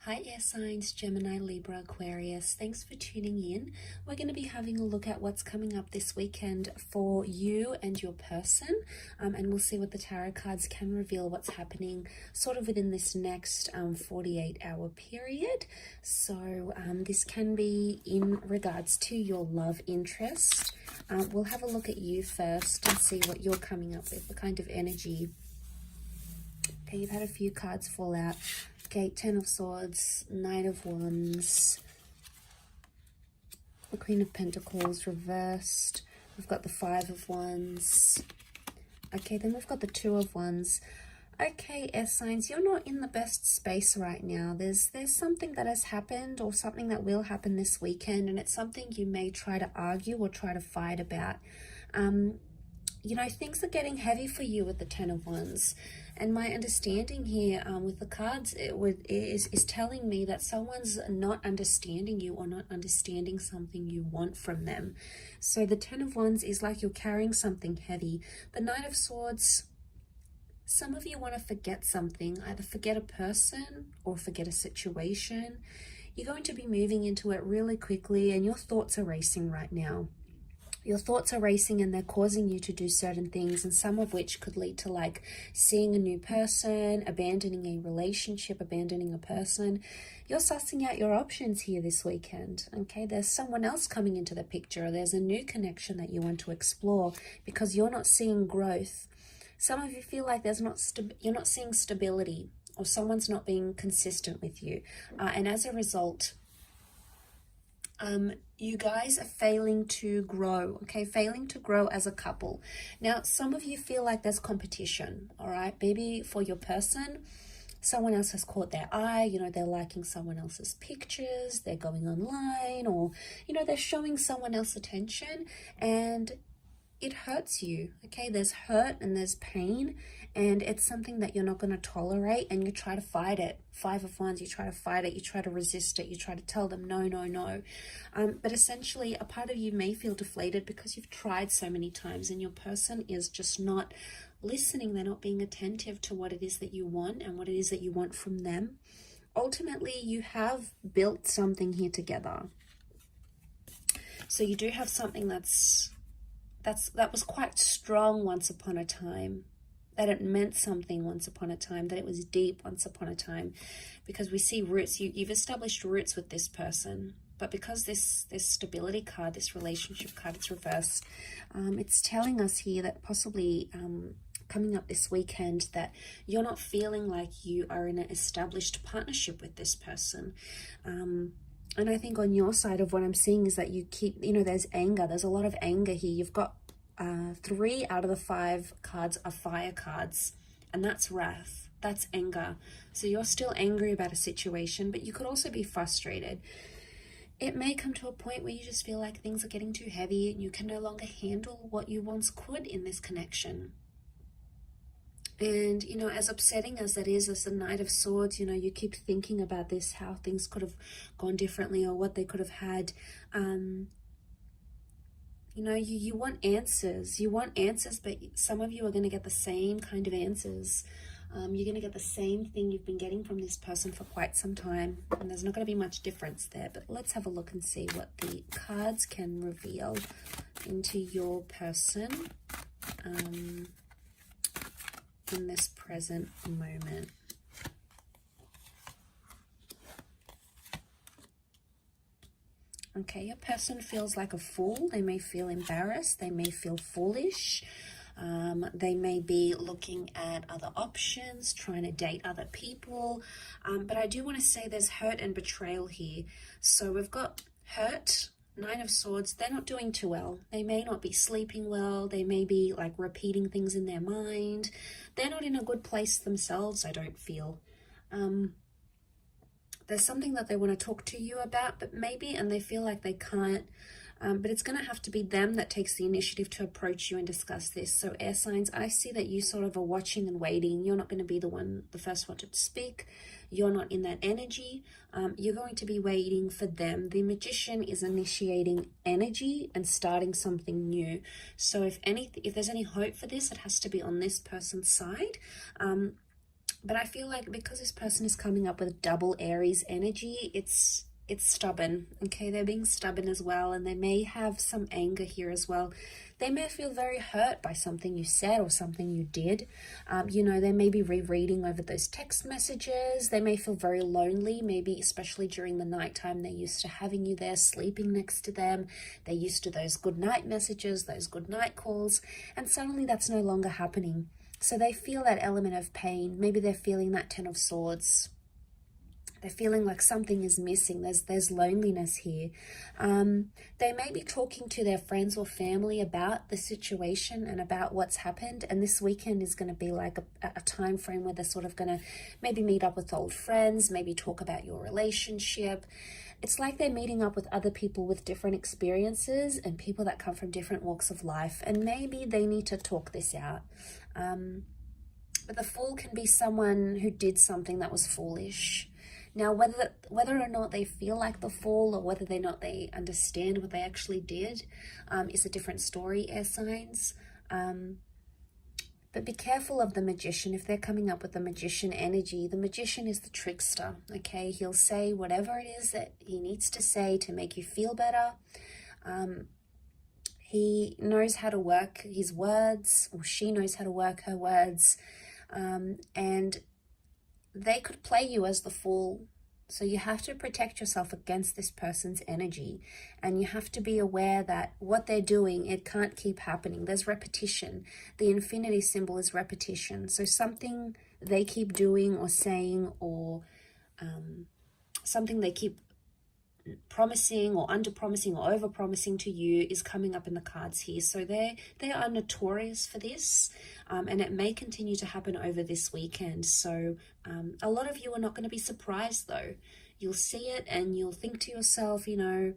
Hi air signs, Gemini, Libra, Aquarius. Thanks for tuning in. We're going to be having a look at what's coming up this weekend for you and your person. And we'll see what the tarot cards can reveal what's happening sort of within this next 48-hour period. So this can be in regards to your love interest. We'll have a look at you first and see what you're coming up with, the kind of energy. Okay, you've had a few cards fall out. Okay, Ten of Swords, Knight of Wands, the Queen of Pentacles reversed. We've got the Five of Wands. Okay, then we've got the Two of Wands. Okay, air signs, you're not in the best space right now. There's something that has happened or something that will happen this weekend, and it's something you may try to argue or try to fight about. You know, things are getting heavy for you with the Ten of Wands. And my understanding here with the cards is telling me that someone's not understanding you or not understanding something you want from them. So the Ten of Wands is like you're carrying something heavy. The Knight of Swords, some of you want to forget something, either forget a person or forget a situation. You're going to be moving into it really quickly and your thoughts are racing right now. Your thoughts are racing and they're causing you to do certain things, and some of which could lead to like seeing a new person, abandoning a relationship, abandoning a person. You're sussing out your options here this weekend, okay? There's someone else coming into the picture. There's a new connection that you want to explore because you're not seeing growth. Some of you feel like you're not seeing stability, or someone's not being consistent with you. And as a result, you guys are failing to grow, okay? Failing to grow as a couple. Now, some of you feel like there's competition, all right? Maybe for your person, someone else has caught their eye, you know, they're liking someone else's pictures, they're going online, or, you know, they're showing someone else attention, and it hurts you, okay? There's hurt and there's pain, and it's something that you're not going to tolerate, and you try to fight it. Five of Wands, you try to fight it, you try to resist it, you try to tell them no, no, no. But essentially, a part of you may feel deflated because you've tried so many times and your person is just not listening. They're not being attentive to what it is that you want and what it is that you want from them. Ultimately, you have built something here together. So you do have something that was quite strong once upon a time, that it meant something once upon a time, that it was deep once upon a time, because we see roots. You've established roots with this person, but because this stability card, this relationship card, it's reversed, it's telling us here that possibly coming up this weekend that you're not feeling like you are in an established partnership with this person. And I think on your side of what I'm seeing is that you keep, you know, there's anger. There's a lot of anger here. You've got 3 out of the 5 cards are fire cards, and that's wrath. That's anger. So you're still angry about a situation, but you could also be frustrated. It may come to a point where you just feel like things are getting too heavy and you can no longer handle what you once could in this connection. And, you know, as upsetting as that is, as the Knight of Swords, you know, you keep thinking about this, how things could have gone differently or what they could have had. You know, you want answers. You want answers, but some of you are going to get the same kind of answers. You're going to get the same thing you've been getting from this person for quite some time. And there's not going to be much difference there. But let's have a look and see what the cards can reveal into your person in this present moment. Okay, your person feels like a fool. They may feel embarrassed. They may feel foolish. They may be looking at other options, trying to date other people. But I do want to say there's hurt and betrayal here. So we've got hurt, Nine of Swords. They're not doing too well. They may not be sleeping well. They may be like repeating things in their mind. They're not in a good place themselves, I don't feel. There's something that they want to talk to you about, but maybe, and they feel like they can't. But it's going to have to be them that takes the initiative to approach you and discuss this. So air signs, I see that you sort of are watching and waiting. You're not going to be the first one to speak. You're not in that energy. You're going to be waiting for them. The Magician is initiating energy and starting something new. So if there's any hope for this, it has to be on this person's side. But I feel like because this person is coming up with double Aries energy, it's stubborn, okay? They're being stubborn as well, and they may have some anger here as well. They may feel very hurt by something you said or something you did. You know, they may be rereading over those text messages. They may feel very lonely, maybe especially during the nighttime. They're used to having you there, sleeping next to them. They're used to those good night messages, those good night calls, and suddenly that's no longer happening. So they feel that element of pain. Maybe they're feeling that Ten of Swords. They're feeling like something is missing. There's loneliness here. They may be talking to their friends or family about the situation and about what's happened. And this weekend is going to be like a time frame where they're sort of going to maybe meet up with old friends, maybe talk about your relationship. It's like they're meeting up with other people with different experiences and people that come from different walks of life. And maybe they need to talk this out. But the Fool can be someone who did something that was foolish. Now, whether or not they feel like the Fool or whether or not they understand what they actually did is a different story, air signs. But be careful of the Magician. If they're coming up with the Magician energy, the Magician is the trickster, okay? He'll say whatever it is that he needs to say to make you feel better. He knows how to work his words, or she knows how to work her words. And they could play you as the Fool. So you have to protect yourself against this person's energy. And you have to be aware that what they're doing, it can't keep happening. There's repetition. The infinity symbol is repetition. So something they keep doing or saying, or something they keep promising or under promising or over promising to you is coming up in the cards here. So they are notorious for this, and it may continue to happen over this weekend. So a lot of you are not going to be surprised though. You'll see it and you'll think to yourself, you know,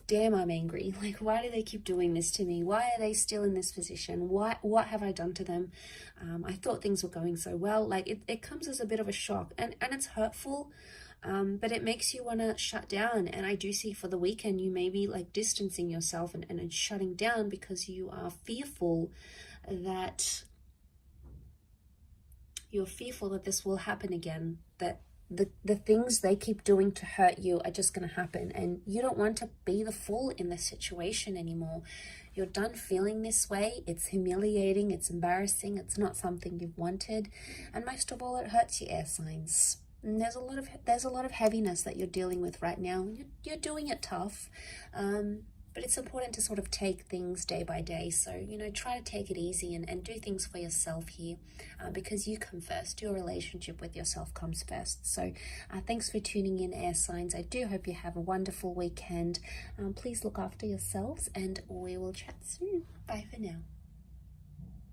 damn, I'm angry. Like, why do they keep doing this to me? Why are they still in this position? What have I done to them? I thought things were going so well. Like it comes as a bit of a shock, and it's hurtful. But it makes you want to shut down. And I do see for the weekend, you may be like distancing yourself and shutting down because you are fearful that this will happen again, that the things they keep doing to hurt you are just going to happen. And you don't want to be the Fool in this situation anymore. You're done feeling this way. It's humiliating. It's embarrassing. It's not something you've wanted. And most of all, it hurts you, air signs. And there's a lot of heaviness that you're dealing with right now. You're doing it tough, but it's important to sort of take things day by day. So, you know, try to take it easy and do things for yourself here, because you come first. Your relationship with yourself comes first. So thanks for tuning in, air signs. I do hope you have a wonderful weekend. Please look after yourselves, and we will chat soon. Bye for now.